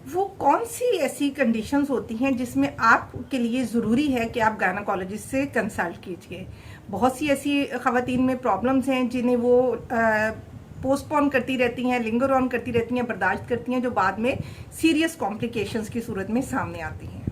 वो कौन सी ऐसी कंडीशंस होती हैं जिसमें आपके लिए ज़रूरी है कि आप गायनेकोलॉजिस्ट से कंसल्ट कीजिए। बहुत सी ऐसी ख़वातीन में प्रॉब्लम्स हैं जिन्हें वो पोस्टपोन करती रहती हैं, लिंगर ऑन करती रहती हैं, बर्दाश्त करती हैं, जो बाद में सीरियस कॉम्प्लिकेशंस की सूरत में सामने आती हैं।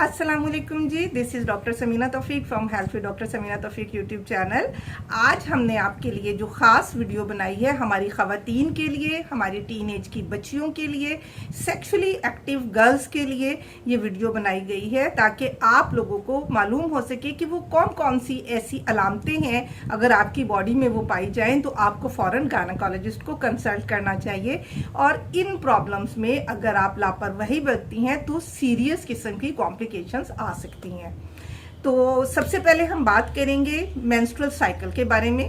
अस्सलामुअलैकुम जी, this is doctor Samina Taufiq from health with doctor Samina Taufiq YouTube channel. आज हमने आपके लिए जो ख़ास वीडियो बनाई है हमारी ख़वातीन के लिए, हमारी टीन एज की बच्चियों के लिए, सेक्सुअली एक्टिव गर्ल्स के लिए ये वीडियो बनाई गई है ताकि आप लोगों को मालूम हो सके कि वो कौन कौन सी ऐसी अलामतें हैं अगर आपकी बॉडी में वो पाई जाएँ तो आपको फ़ौरन गायनेकोलॉजिस्ट को कंसल्ट करना चाहिए। और इन प्रॉब्लम्स में अगर आप लापरवाही बरतती हैं तो सीरियस किस्म की कॉम्प्लिकेशंस आ सकती हैं। तो सबसे पहले हम बात करेंगे मेंस्ट्रुअल साइकिल के बारे में।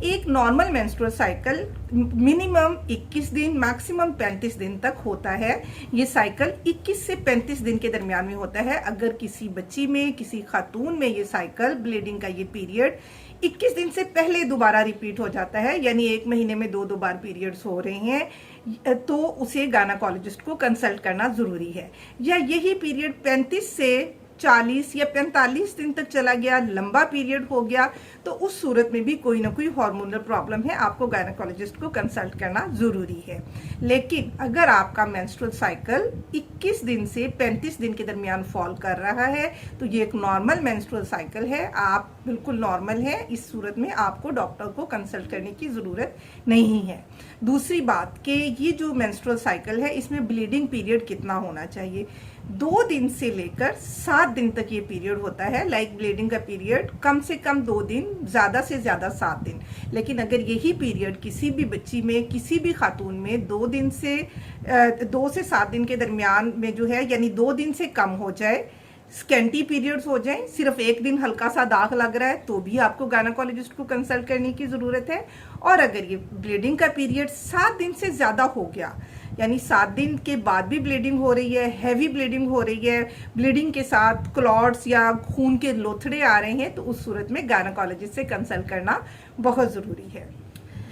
एक नॉर्मल मेंस्ट्रुअल साइकिल मिनिमम 21 दिन, मैक्सिमम 35 दिन तक होता है। ये साइकिल 21 से 35 दिन के दरमियान में होता है। अगर किसी बच्ची में, किसी खातून में ये साइकिल, ब्लीडिंग का ये पीरियड 21 दिन से पहले दोबारा रिपीट हो जाता है, यानी एक महीने में दो बार पीरियड्स हो रहे हैं, तो उसे गायनेकोलॉजिस्ट को कंसल्ट करना ज़रूरी है। या यही पीरियड 35 से 40 या 45 दिन तक चला गया, लंबा पीरियड हो गया, तो उस सूरत में भी कोई ना कोई हार्मोनल प्रॉब्लम है, आपको गायनेकोलॉजिस्ट को कंसल्ट करना ज़रूरी है। लेकिन अगर आपका मेंस्ट्रुअल साइकिल 21 दिन से 35 दिन के दरमियान फॉल कर रहा है तो ये एक नॉर्मल मेंस्ट्रुअल साइकिल है, आप बिल्कुल नॉर्मल है। इस सूरत में आपको डॉक्टर को कंसल्ट करने की ज़रूरत नहीं है। दूसरी बात कि ये जो मेंस्ट्रुअल साइकिल है इसमें ब्लीडिंग पीरियड कितना होना चाहिए। 2 दिन से लेकर 7 दिन तक ये पीरियड होता है। लाइक ब्लीडिंग का पीरियड कम से कम 2 दिन, ज़्यादा से ज़्यादा 7 दिन। लेकिन अगर यही पीरियड किसी भी बच्ची में, किसी भी खातून में 2 से 7 दिन के दरमियान में जो है, यानी 2 दिन से कम हो जाए, स्कैंटी पीरियड्स हो जाएं, सिर्फ एक दिन हल्का सा दाग लग रहा है, तो भी आपको गायनेकोलॉजिस्ट को कंसल्ट करने की ज़रूरत है। और अगर ये ब्लीडिंग का पीरियड 7 दिन से ज़्यादा हो गया, यानी 7 दिन के बाद भी ब्लीडिंग हो रही है, हैवी ब्लीडिंग हो रही है, ब्लीडिंग के साथ क्लॉट्स या खून के लोथड़े आ रहे हैं, तो उस सूरत में गायनेकोलॉजिस्ट से कंसल्ट करना बहुत ज़रूरी है।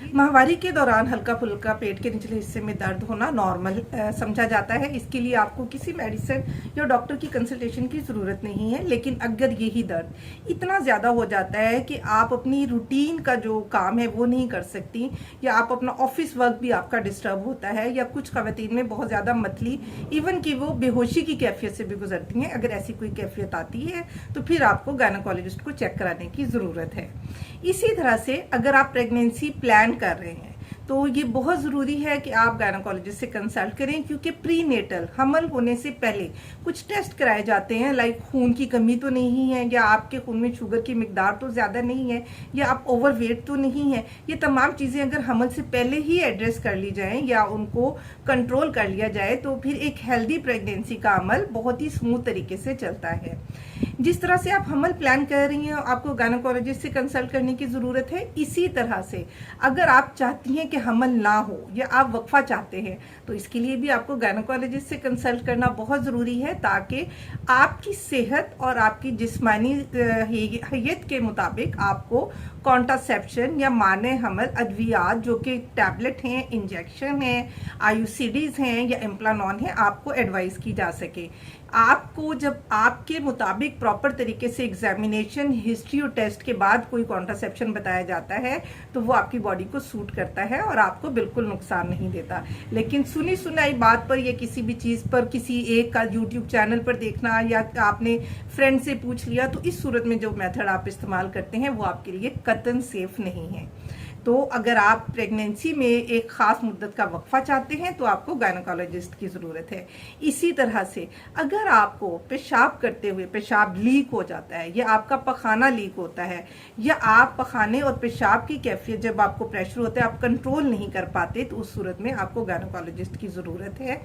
माहवारी के दौरान हल्का फुल्का पेट के निचले हिस्से में दर्द होना नॉर्मल समझा जाता है। इसके लिए आपको किसी मेडिसिन या डॉक्टर की कंसल्टेशन की ज़रूरत नहीं है। लेकिन अगर यही दर्द इतना ज़्यादा हो जाता है कि आप अपनी रूटीन का जो काम है वो नहीं कर सकती, या आप अपना ऑफिस वर्क भी आपका डिस्टर्ब होता है, या कुछ ख़वातीन में बहुत ज़्यादा मतली, इवन कि वो बेहोशी की कैफियत से भी गुजरती हैं, अगर ऐसी कोई कैफियत आती है तो फिर आपको गायनेकोलॉजिस्ट को चेक कराने की ज़रूरत है। इसी तरह से अगर आप प्रेगनेंसी प्लान कर रहे हैं तो ये बहुत ज़रूरी है कि आप गायनेकोलॉजिस्ट से कंसल्ट करें, क्योंकि प्रीनेटल, हमल होने से पहले कुछ टेस्ट कराए जाते हैं। लाइक खून की कमी तो नहीं है, या आपके खून में शुगर की मिकदार तो ज़्यादा नहीं है, या आप ओवरवेट तो नहीं है। ये तमाम चीज़ें अगर हमल से पहले ही एड्रेस कर ली जाएँ या उनको कंट्रोल कर लिया जाए तो फिर एक हेल्दी प्रेगनेंसी का अमल बहुत ही स्मूथ तरीके से चलता है। जिस तरह से आप हमल प्लान कर रही हैं आपको गायनेकोलॉजिस्ट से कंसल्ट करने की ज़रूरत है। इसी तरह से अगर आप चाहती हैं कि हमल ना हो, या आप वक्फा चाहते हैं, तो इसके लिए भी आपको गायनेकोलॉजिस्ट से कंसल्ट करना बहुत ज़रूरी है, ताकि आपकी सेहत और आपकी जिस्मानी हैयत के मुताबिक आपको कॉन्ट्रासेप्शन या माने हमल अद्वियात, जो कि टैबलेट हैं, इंजेक्शन हैं, आयुसीडीज़ हैं या इम्प्लानॉन हैं, आपको एडवाइस की जा सके। आपको जब आपके मुताबिक प्रॉपर तरीके से एग्जामिनेशन, हिस्ट्री और टेस्ट के बाद कोई कॉन्ट्रासेप्शन बताया जाता है तो वो आपकी बॉडी को सूट करता है और आपको बिल्कुल नुकसान नहीं देता। लेकिन सुनी सुनाई बात पर या किसी भी चीज़ पर, किसी एक का यूट्यूब चैनल पर देखना या आपने फ्रेंड से पूछ लिया, तो इस सूरत में जो मेथड आप इस्तेमाल करते हैं वो आपके लिए कतई सेफ नहीं है। तो अगर आप प्रेगनेंसी में एक ख़ास मुद्दत का वक्फा चाहते हैं तो आपको गायनेकोलॉजिस्ट की ज़रूरत है। इसी तरह से अगर आपको पेशाब करते हुए पेशाब लीक हो जाता है, या आपका पखाना लीक होता है, या आप पखाने और पेशाब की कैफियत जब आपको प्रेशर होता है आप कंट्रोल नहीं कर पाते, तो उस सूरत में आपको गायनेकोलॉजिस्ट की ज़रूरत है।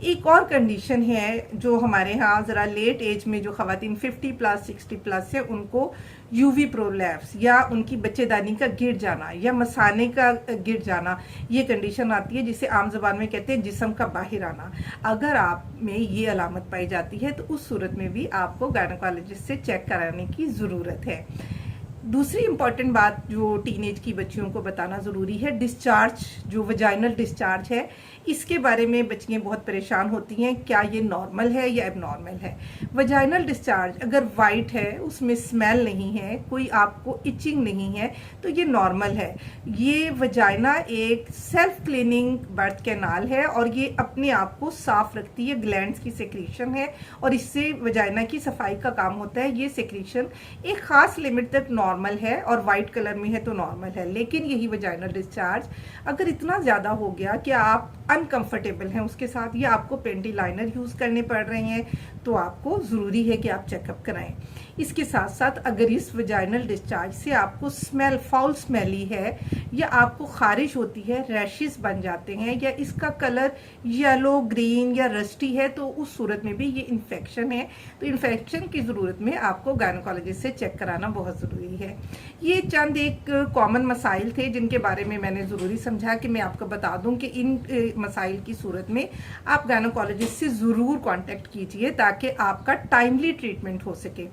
एक और कंडीशन है जो हमारे यहाँ ज़रा लेट एज में जो ख़वातीन 50 प्लस 60 प्लस है, उनको यूवी प्रोलैप्स या उनकी बच्चेदानी का गिर जाना या मसाने का गिर जाना, ये कंडीशन आती है जिसे आम ज़बान में कहते हैं जिस्म का बाहर आना। अगर आप में ये अलामत पाई जाती है तो उस सूरत में भी आपको गायनेकोलॉजिस्ट से चेक कराने की ज़रूरत है। दूसरी इम्पॉर्टेंट बात जो टीनेज की बच्चियों को बताना ज़रूरी है, डिस्चार्ज, जो वजाइनल डिस्चार्ज है, इसके बारे में बच्चियाँ बहुत परेशान होती हैं, क्या ये नॉर्मल है या एबनॉर्मल है। वजाइनल डिस्चार्ज अगर वाइट है, उसमें स्मेल नहीं है, कोई आपको इचिंग नहीं है, तो ये नॉर्मल है। ये वजाइना एक सेल्फ क्लीनिंग बर्थ कैनाल है और ये अपने आप को साफ रखती है, ग्लैंड्स की सेक्रीशन है और इससे वजाइना की सफाई का काम होता है। ये सेक्रीशन एक खास लिमिट तक नॉर्मल है और वाइट कलर में है तो नॉर्मल है। लेकिन यही वजाइनल डिस्चार्ज अगर इतना ज़्यादा हो गया कि आप अनकंफर्टेबल हैं उसके साथ या आपको पेंटी लाइनर यूज़ करने पड़ रहे हैं, तो आपको ज़रूरी है कि आप चेकअप कराएं। इसके साथ साथ अगर इस वजाइनल डिस्चार्ज से आपको स्मेल, फाउल स्मेली है या आपको खारिश होती है, रैशेस बन जाते हैं या इसका कलर येलो, ग्रीन या रस्टी है, तो उस सूरत में भी ये इन्फेक्शन है। तो इन्फेक्शन की ज़रूरत में आपको गायनोकोलॉजिस्ट से चेक कराना बहुत ज़रूरी है। ये चंद एक कॉमन मसाइल थे जिनके बारे में मैंने ज़रूरी समझा कि मैं आपको बता दूं कि इन मसाइल की सूरत में आप गायनोकोलॉजिस्ट से ज़रूर कांटेक्ट कीजिए ताकि आपका टाइमली ट्रीटमेंट हो सके।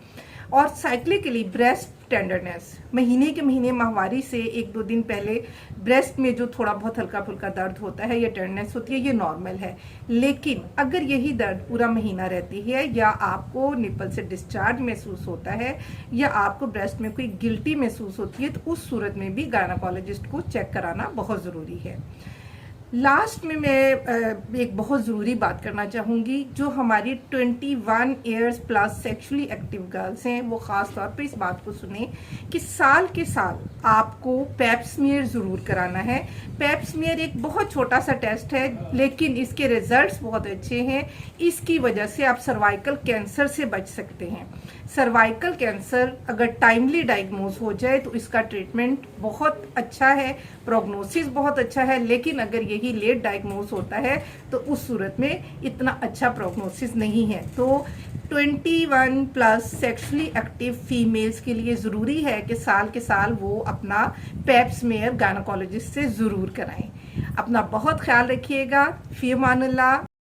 और साइक्लिकली ब्रेस्ट टेंडरनेस, महीने के महीने माहवारी से 1-2 दिन पहले ब्रेस्ट में जो थोड़ा बहुत हल्का फुल्का दर्द होता है या टेंडरनेस होती है, ये नॉर्मल है। लेकिन अगर यही दर्द पूरा महीना रहती है या आपको निपल से डिस्चार्ज महसूस होता है या आपको ब्रेस्ट में कोई गिल्टी महसूस होती है, तो उस सूरत में भी गायनोकोलॉजिस्ट को चेक कराना बहुत ज़रूरी है। लास्ट में मैं एक बहुत ज़रूरी बात करना चाहूँगी, जो हमारी 21 years plus sexually active girls हैं वो ख़ास तौर पे इस बात को सुने कि साल के साल आपको पैप स्मीयर ज़रूर कराना है। पैप स्मीयर एक बहुत छोटा सा टेस्ट है लेकिन इसके रिजल्ट्स बहुत अच्छे हैं। इसकी वजह से आप सर्वाइकल कैंसर से बच सकते हैं। सर्वाइकल कैंसर अगर टाइमली डायग्नोज हो जाए तो इसका ट्रीटमेंट बहुत अच्छा है, प्रोग्नोसिस बहुत अच्छा है। लेकिन अगर यही लेट डायग्नोज होता है तो उस सूरत में इतना अच्छा प्रोग्नोसिस नहीं है। तो 21 प्लस सेक्सुअली एक्टिव फीमेल्स के लिए ज़रूरी है कि साल के साल वो अपना पैप स्मीयर गायनोकोलॉजिस्ट से ज़रूर कराएं। अपना बहुत ख्याल रखिएगा। फी अमानुल्लाह।